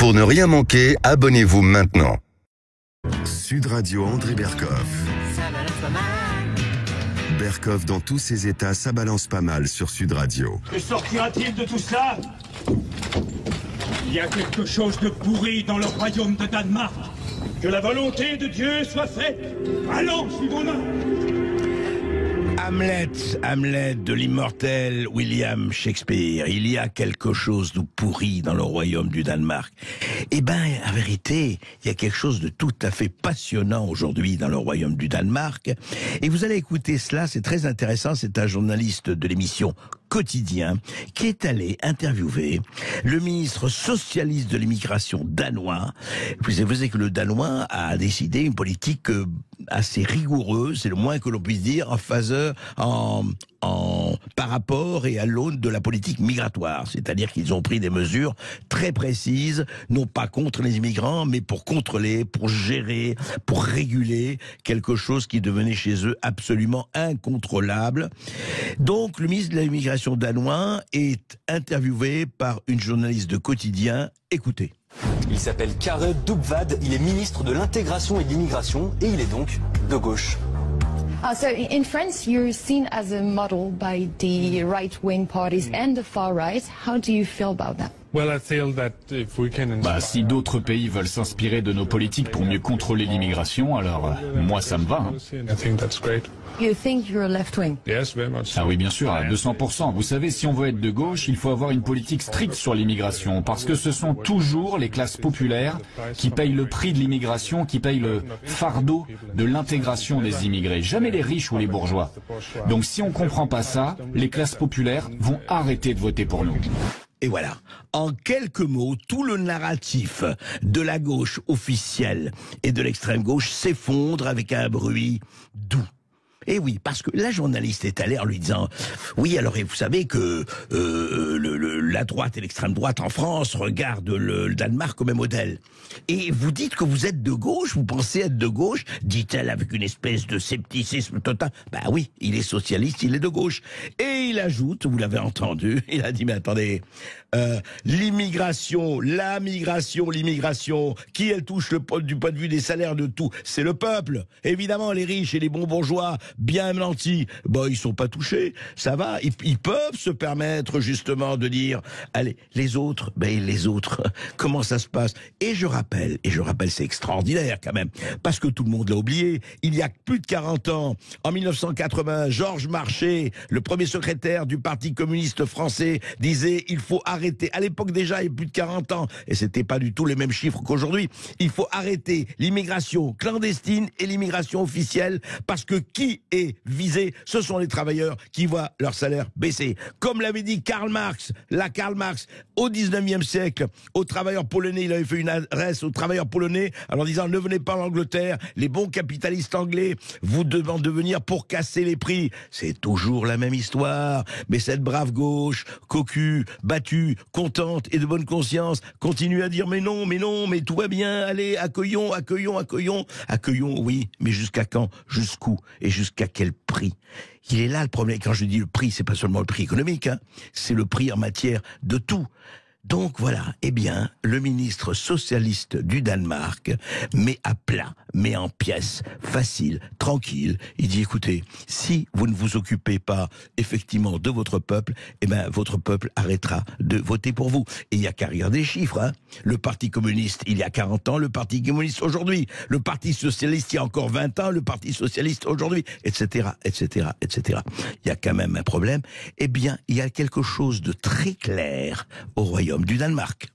Pour ne rien manquer, abonnez-vous maintenant. Sud Radio André Berkoff. Ça balance pas mal. Berkoff dans tous ses états, ça balance pas mal sur Sud Radio. Que sortira-t-il de tout cela? Il y a quelque chose de pourri dans le royaume de Danemark. Que la volonté de Dieu soit faite. Allons, suivons-nous. Hamlet de l'immortel William Shakespeare. Il y a quelque chose de pourri dans le royaume du Danemark. Eh ben, en vérité, il y a quelque chose de tout à fait passionnant aujourd'hui dans le royaume du Danemark. Et vous allez écouter cela, c'est très intéressant. C'est un journaliste de l'émission Quotidien qui est allé interviewer le ministre socialiste de l'immigration danois. Vous savez que le Danois a décidé une politique assez rigoureuse, c'est le moins que l'on puisse dire, par rapport et à l'aune de la politique migratoire. C'est-à-dire qu'ils ont pris des mesures très précises, non pas contre les immigrants, mais pour contrôler, pour gérer, pour réguler quelque chose qui devenait chez eux absolument incontrôlable. Donc, le ministre de l'immigration danois est interviewé par une journaliste de Quotidien. Écoutez. Il s'appelle Kåre Dybwad, il est ministre de l'intégration et de l'immigration et il est donc de gauche. So in France, you're seen as a model by the right-wing parties and the far right. How do you feel about that? Si d'autres pays veulent s'inspirer de nos politiques pour mieux contrôler l'immigration, alors moi ça me va. You think you're left-wing? Ah oui, bien sûr, à 200%. Vous savez, si on veut être de gauche, il faut avoir une politique stricte sur l'immigration, parce que ce sont toujours les classes populaires qui payent le prix de l'immigration, qui payent le fardeau de l'intégration des immigrés, jamais les riches ou les bourgeois. Donc si on comprend pas ça, les classes populaires vont arrêter de voter pour nous. Et voilà, en quelques mots, tout le narratif de la gauche officielle et de l'extrême gauche s'effondre avec un bruit doux. Et oui, parce que la journaliste est allée en lui disant « Oui, alors et vous savez que la droite et l'extrême droite en France regardent le Danemark comme un modèle. Et vous dites que vous êtes de gauche, vous pensez être de gauche ?» dit-elle avec une espèce de scepticisme total. « Bah oui, il est socialiste, il est de gauche. » Et il ajoute, vous l'avez entendu, il a dit « Mais attendez, l'immigration, qui elle touche du point de vue des salaires de tout, c'est le peuple. Évidemment, les riches et les bons bourgeois, bien nantis, ils sont pas touchés, ça va, ils peuvent se permettre justement de dire, allez, les autres, comment ça se passe? Et je rappelle, c'est extraordinaire quand même, parce que tout le monde l'a oublié, il y a plus de 40 ans, en 1980, Georges Marchais, le premier secrétaire du Parti communiste français, disait, il faut arrêter, à l'époque déjà, il y a plus de 40 ans, et c'était pas du tout les mêmes chiffres qu'aujourd'hui, il faut arrêter l'immigration clandestine et l'immigration officielle, parce que qui est visé, ce sont les travailleurs qui voient leur salaire baisser. Comme l'avait dit Karl Marx, au 19e siècle, aux travailleurs polonais, il avait fait une adresse aux travailleurs polonais, en disant, ne venez pas en Angleterre, les bons capitalistes anglais vous demandent de venir pour casser les prix. C'est toujours la même histoire, mais cette brave gauche, cocu, battue, contente et de bonne conscience, continue à dire, mais non, mais tout va bien, allez, accueillons, oui, mais jusqu'à quand? Jusqu'où? Et jusqu'à quel prix? Il est là le problème. Quand je dis le prix, c'est pas seulement le prix économique, c'est le prix en matière de tout. Donc voilà, eh bien, le ministre socialiste du Danemark met à plat, met en pièces, facile, tranquille. Il dit, écoutez, si vous ne vous occupez pas effectivement de votre peuple, eh ben, votre peuple arrêtera de voter pour vous. Et il n'y a qu'à regarder les chiffres, Le Parti communiste, il y a 40 ans, le Parti communiste aujourd'hui. Le Parti socialiste, il y a encore 20 ans, le Parti socialiste aujourd'hui, etc., etc., etc. Il y a quand même un problème. Eh bien, il y a quelque chose de très clair au royaume du Danemark.